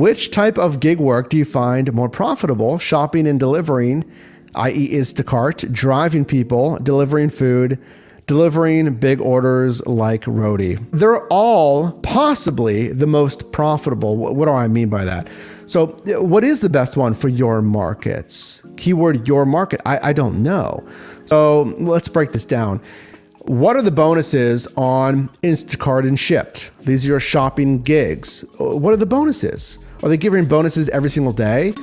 Which type of gig work do you find more profitable? Shopping and delivering, i.e. Instacart, driving people, delivering food, delivering big orders like roadie. They're all possibly the most profitable. What do I mean by that? So what is the best one for your markets? Keyword your market. I don't know. So let's break this down. What are the bonuses on Instacart and Shipped? These are your shopping gigs. What are the bonuses? Are they giving bonuses every single day?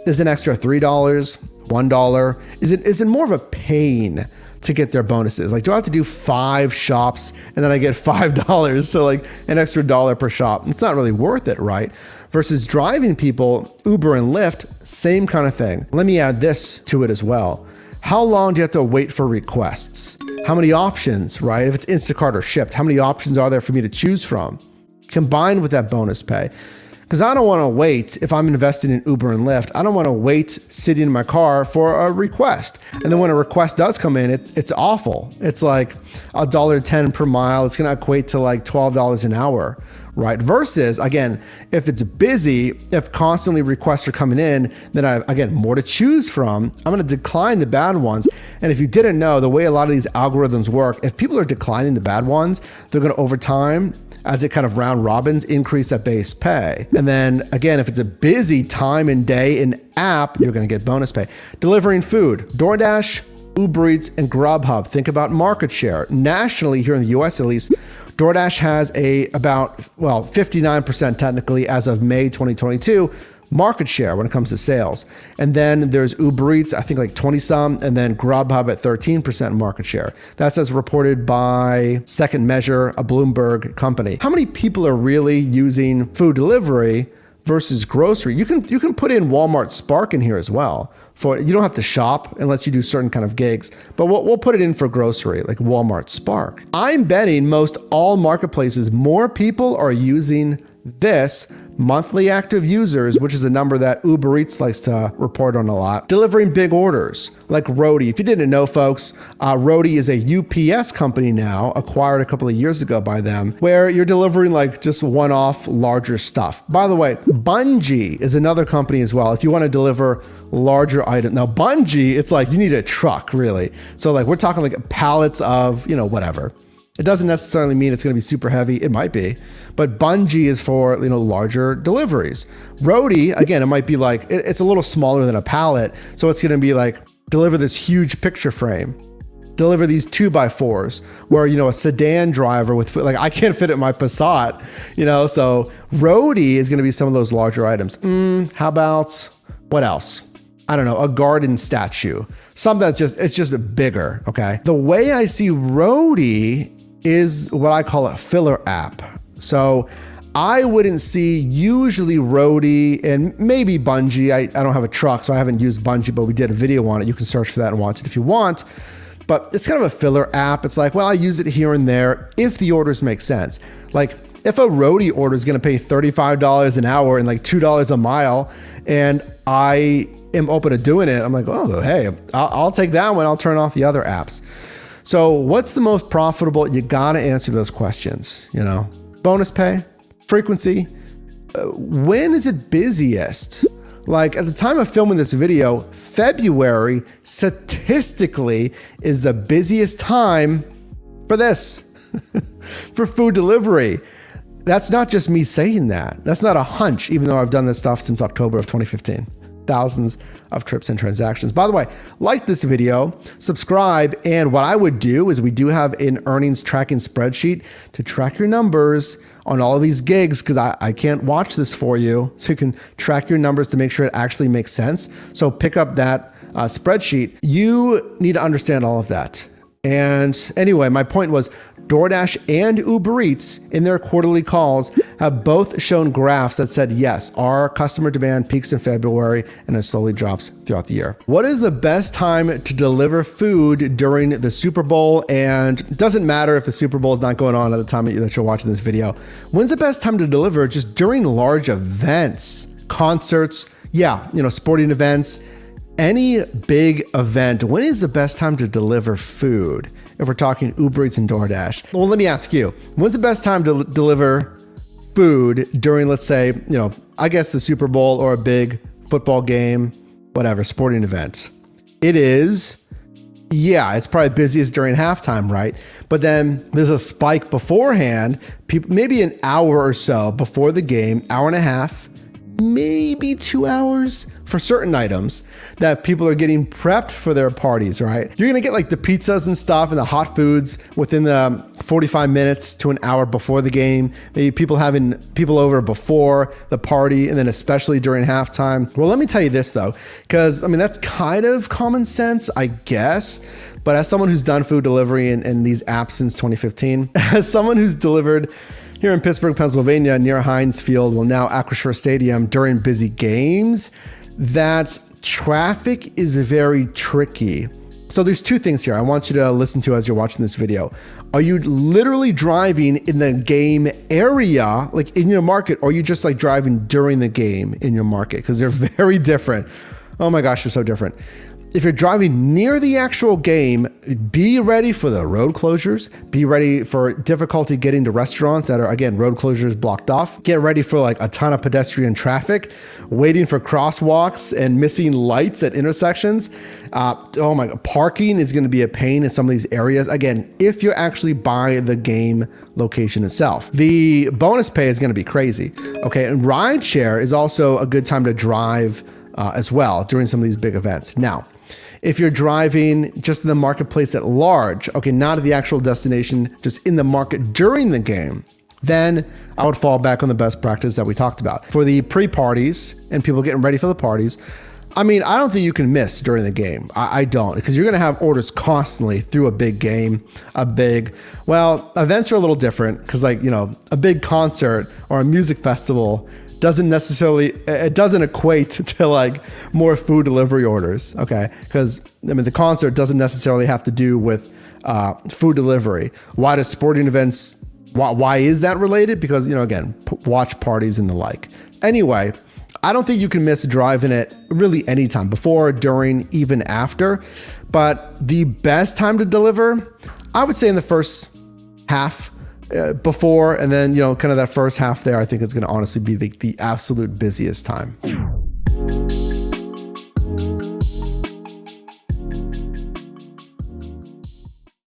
Is it an extra $3, $1? Is it more of a pain to get their bonuses? Like, do I have to do 5 shops and then I get $5? So like an extra $1 per shop. It's not really worth it, right? Versus driving people, Uber and Lyft, same kind of thing. Let me add this to it as well. How long do you have to wait for requests? How many options, right? If it's Instacart or Shipped, how many options are there for me to choose from? Combined with that bonus pay. Because I don't want to wait, if I'm invested in Uber and Lyft, I don't want to wait sitting in my car for a request. And then when a request does come in, it's awful. It's like $1.10 per mile. It's going to equate to like $12 an hour, right? Versus, again, if it's busy, if constantly requests are coming in, then I have, again, more to choose from. I'm going to decline the bad ones. And if you didn't know, the way a lot of these algorithms work, if people are declining the bad ones, they're going to, over time, as it kind of round robins, increase that base pay. And then again, if it's a busy time and day in app, you're going to get bonus pay. Delivering food, DoorDash, Uber Eats, and Grubhub. Think about market share. Nationally, here in the US at least, DoorDash has about 59% technically as of May 2022 market share when it comes to sales. And then there's Uber Eats, I think like 20 some, and then Grubhub at 13% market share. That's as reported by Second Measure, a Bloomberg company. How many people are really using food delivery versus grocery? You can put in Walmart Spark in here as well. You don't have to shop unless you do certain kind of gigs, but we'll put it in for grocery, like Walmart Spark. I'm betting most all marketplaces, more people are using this monthly active users, which is a number that Uber Eats likes to report on a lot, delivering big orders like Roadie. If you didn't know, folks, Roadie is a UPS company now, acquired a couple of years ago by them, where you're delivering like just one-off larger stuff. By the way, Bungie is another company as well. If you want to deliver larger items. Now, Bungie, it's like you need a truck, really. So like we're talking like pallets of, whatever. It doesn't necessarily mean it's going to be super heavy. It might be, but Bungie is for, larger deliveries. Roadie, again, it might be like, it's a little smaller than a pallet. So it's going to be like, deliver this huge picture frame, deliver these 2x4s where, a sedan driver with, like, I can't fit it in my Passat, so Roadie is going to be some of those larger items. How about, what else? I don't know, a garden statue, something that's just bigger. Okay. The way I see Roadie is what I call a filler app. So I wouldn't see usually Roadie and maybe Bungie. I don't have a truck, so I haven't used Bungie, but we did a video on it. You can search for that and watch it if you want. But it's kind of a filler app. It's like, well, I use it here and there if the orders make sense. Like if a Roadie order is going to pay $35 an hour and like $2 a mile, and I am open to doing it, I'm like, oh, hey, I'll take that one. I'll turn off the other apps. So what's the most profitable? You got to answer those questions, bonus pay, frequency. When is it busiest? Like at the time of filming this video, February statistically is the busiest time for this, for food delivery. That's not just me saying that. That's not a hunch, even though I've done this stuff since October of 2015. Thousands of trips and transactions. By the way, like this video, subscribe, and what I would do is we do have an earnings tracking spreadsheet to track your numbers on all of these gigs, because I can't watch this for you, so you can track your numbers to make sure it actually makes sense. So pick up that spreadsheet. You need to understand all of that. And anyway, my point was DoorDash and Uber Eats in their quarterly calls have both shown graphs that said, yes, our customer demand peaks in February and it slowly drops throughout the year. What is the best time to deliver food during the Super Bowl? And it doesn't matter if the Super Bowl is not going on at the time that you're watching this video. When's the best time to deliver? Just during large events, concerts, sporting events, any big event. When is the best time to deliver food? If we're talking Uber Eats and DoorDash. Well, let me ask you, when's the best time to deliver food during, let's say, I guess the Super Bowl or a big football game, whatever, sporting event. It is, it's probably busiest during halftime, right? But then there's a spike beforehand, maybe an hour or so before the game, hour and a half, maybe 2 hours for certain items that people are getting prepped for their parties, right? You're gonna get like the pizzas and stuff and the hot foods within the 45 minutes to an hour before the game. Maybe people having people over before the party, and then especially during halftime. Well, let me tell you this though, because that's kind of common sense, I guess. But as someone who's done food delivery and these apps since 2015, as someone who's delivered here in Pittsburgh, Pennsylvania, near Heinz Field, well now Acrisure Stadium, during busy games, that traffic is very tricky. So there's two things here I want you to listen to as you're watching this video. Are you literally driving in the game area, like in your market, or are you just like driving during the game in your market? Because they're very different. Oh my gosh, they're so different. If you're driving near the actual game, be ready for the road closures. Be ready for difficulty getting to restaurants that are, again, road closures blocked off. Get ready for like a ton of pedestrian traffic, waiting for crosswalks and missing lights at intersections. Oh my God, parking is going to be a pain in some of these areas. Again, if you're actually by the game location itself. The bonus pay is going to be crazy. Okay, and rideshare is also a good time to drive as well during some of these big events. Now, if you're driving just in the marketplace at large, okay, not at the actual destination, just in the market during the game, then I would fall back on the best practice that we talked about. For the pre-parties and people getting ready for the parties, I don't think you can miss during the game. I don't, because you're going to have orders constantly through a big game, events are a little different because a big concert or a music festival doesn't equate to like more food delivery orders, okay? Because the concert doesn't necessarily have to do with food delivery. Why does sporting events, why is that related? Because, again, watch parties and the like. Anyway, I don't think you can miss driving it really anytime, before, during, even after. But the best time to deliver, I would say in the first half, before, and then, kind of that first half there, I think it's going to honestly be the absolute busiest time.